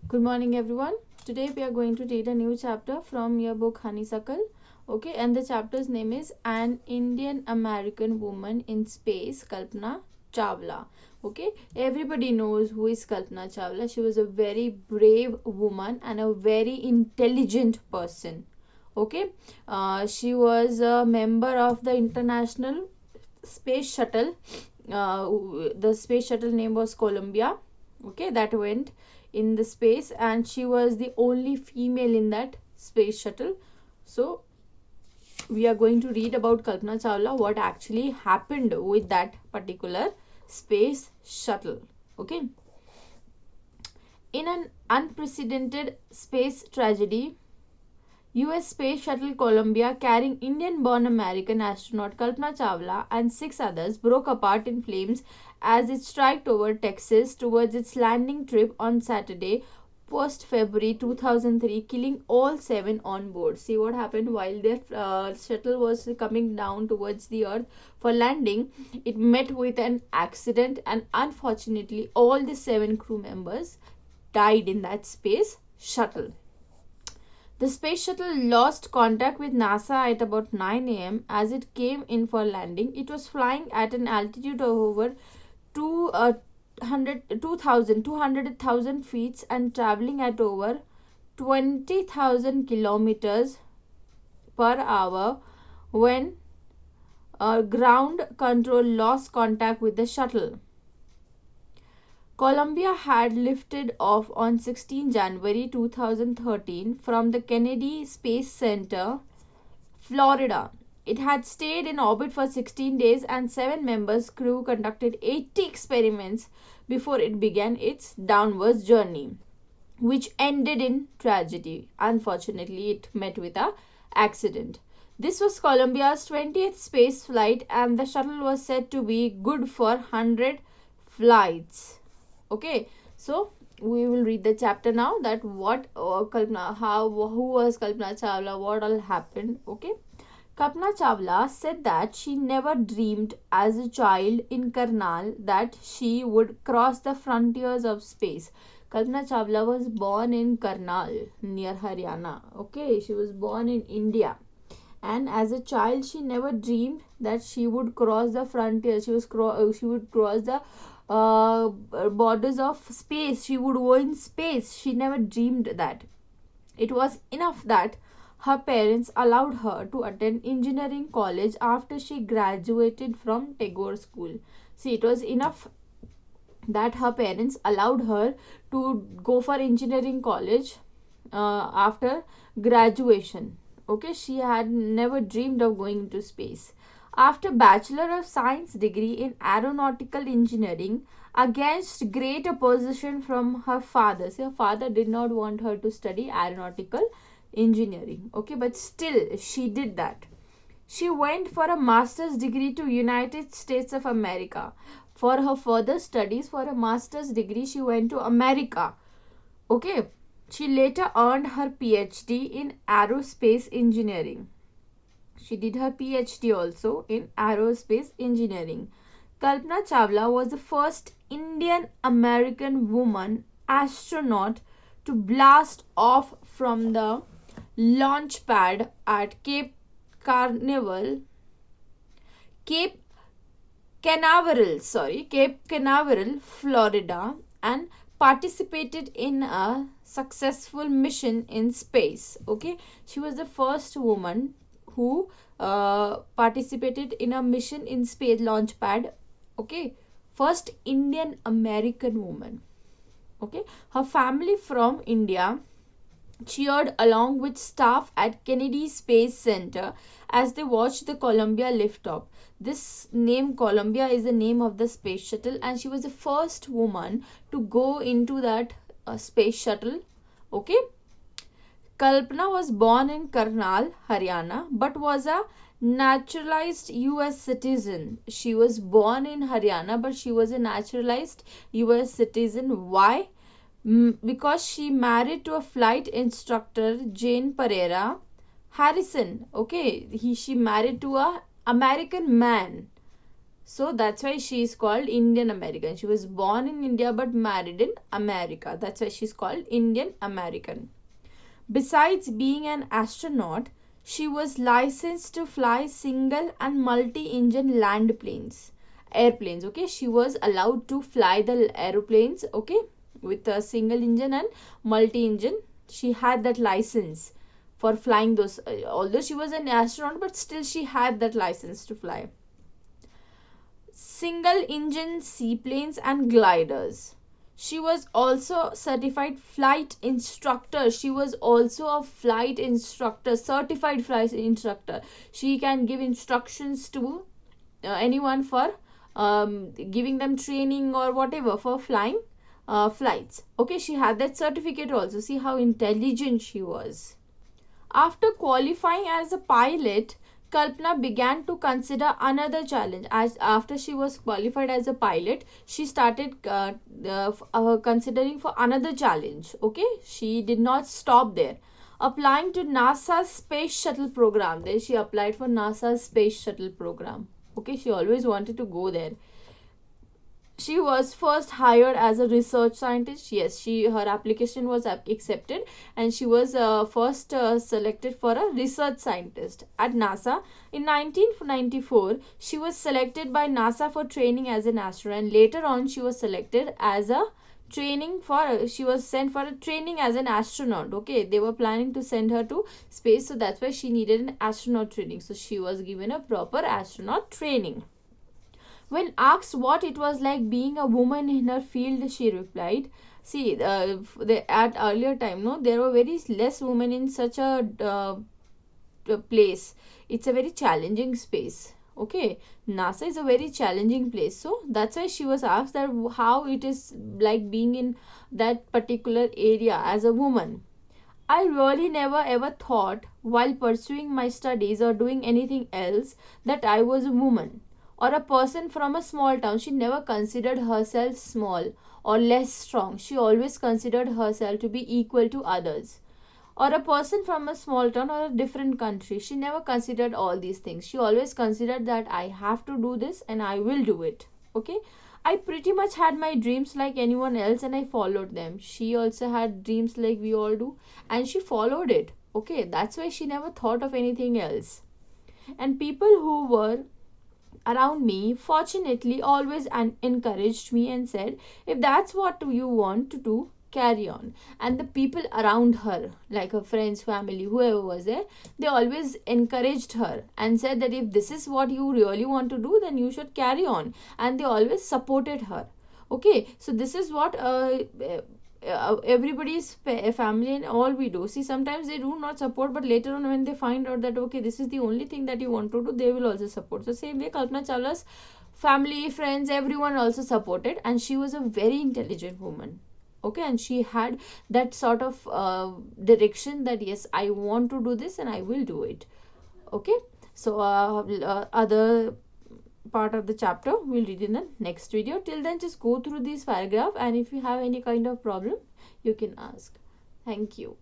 Good morning, everyone. Today we are going to read a new chapter from your book Honeysuckle. Okay, and the chapter's name is An Indian American Woman in Space, Kalpana Chawla. Okay, everybody knows who is Kalpana Chawla. She was a very brave woman and a very intelligent person. Okay, she was a member of the International Space Shuttle. The space shuttle name was Columbia. Okay, that went in the space, and she was the only female in that space shuttle. So we are going to read about Kalpana Chawla, what actually happened with that particular space shuttle. Okay, in an unprecedented space tragedy, US Space Shuttle Columbia, carrying Indian-born American astronaut Kalpana Chawla and 6 others, broke apart in flames as it struck over Texas towards its landing trip on Saturday, 1st February 2003, killing all 7 on board. See what happened while their shuttle was coming down towards the Earth for landing. It met with an accident, and unfortunately, all the 7 crew members died in that space shuttle. The space shuttle lost contact with NASA at about 9 a.m. as it came in for landing. It was flying at an altitude of over 200,000 feet and traveling at over 20,000 kilometers per hour when ground control lost contact with the shuttle. Columbia had lifted off on 16 January 2013 from the Kennedy Space Center, Florida. It had stayed in orbit for 16 days, and 7 members crew conducted 80 experiments before it began its downwards journey, which ended in tragedy. Unfortunately, it met with a accident. This was Columbia's 20th space flight, and the shuttle was said to be good for 100 flights. Okay, so we will read the chapter now, that what Kalpana, who was Kalpana Chawla, what all happened. Okay, Kalpana Chawla said that she never dreamed as a child in Karnal that she would cross the frontiers of space. Kalpana Chawla was born in Karnal near Haryana. Okay, she was born in India, and as a child she never dreamed that she would cross the frontier. She would cross the borders of space. She would go in space. She never dreamed that. It was enough that her parents allowed her to attend engineering college after she graduated from Tagore School. See, it was enough that her parents allowed her to go for engineering college after graduation. Okay, she had never dreamed of going to space. After Bachelor of Science degree in Aeronautical Engineering, against great opposition from her father. So her father did not want her to study aeronautical engineering. Okay, but still she did that. She went for a master's degree to United States of America. For her further studies, for a master's degree, she went to America. Okay, she later earned her PhD in aerospace engineering. She did her PhD also in aerospace engineering. Kalpana Chawla was the first Indian American woman astronaut to blast off from the launch pad at Cape Canaveral, Florida, and participated in a successful mission in space. Okay, she was the first woman who participated in a mission in space launch pad. Okay, first Indian American woman. Okay, her family from India cheered along with staff at Kennedy Space Center as they watched the Columbia liftoff. This name Columbia is the name of the space shuttle, and she was the first woman to go into that space shuttle. Okay, Kalpana was born in Karnal, Haryana, but was a naturalized US citizen. She was born in Haryana, but she was a naturalized US citizen. Why? Because she married to a flight instructor, Jane Pereira Harrison. Okay, she married to a American man. So that's why she is called Indian American. She was born in India but married in America. That's why she's called Indian American. Besides being an astronaut, she was licensed to fly single and multi-engine land planes, airplanes. Okay, she was allowed to fly the aeroplanes. Okay, with a single engine and multi-engine. She had that license for flying those. Although she was an astronaut, but still she had that license to fly single engine seaplanes and gliders. She was also certified flight instructor. She was also a flight instructor, certified flight instructor. She can give instructions to anyone for giving them training or whatever for flying flights. Okay, she had that certificate also. See how intelligent she was. After qualifying as a pilot, Kalpana began to consider another challenge. As after she was qualified as a pilot, she started considering for another challenge. Okay, she did not stop there. Applying to NASA's space shuttle program. Then she applied for NASA's space shuttle program. Okay, she always wanted to go there. She was first hired as a research scientist. Yes, her application was accepted, and she was first selected for a research scientist at NASA. In 1994, she was selected by NASA for training as an astronaut, and later on she was selected as a she was sent for a training as an astronaut. Okay, they were planning to send her to space, so that's why she needed an astronaut training. So she was given a proper astronaut training. When asked what it was like being a woman in her field, she replied, see, at earlier time, no, there were very less women in such a place. It's a very challenging space. Okay, NASA is a very challenging place. So that's why she was asked that how it is like being in that particular area as a woman. I really never ever thought while pursuing my studies or doing anything else that I was a woman or a person from a small town. She never considered herself small or less strong. She always considered herself to be equal to others. Or a person from a small town or a different country. She never considered all these things. She always considered that I have to do this and I will do it. Okay. I pretty much had my dreams like anyone else and I followed them. She also had dreams like we all do and she followed it. Okay. That's why she never thought of anything else. And people who were around me fortunately always encouraged me and said, if that's what you want to do, carry on. And the people around her, like her friends, family, whoever was there, they always encouraged her and said that if this is what you really want to do, then you should carry on. And they always supported her. Okay, so this is what everybody's family and all we do. See, sometimes they do not support, but later on when they find out that okay, this is the only thing that you want to do, they will also support. So same way Kalpana Chawla's family, friends, everyone also supported, and she was a very intelligent woman. Okay, and she had that sort of direction that yes, I want to do this and I will do it. Okay, so other part of the chapter we'll read in the next video. Till then, just go through this paragraph, and if you have any kind of problem, you can ask. Thank you.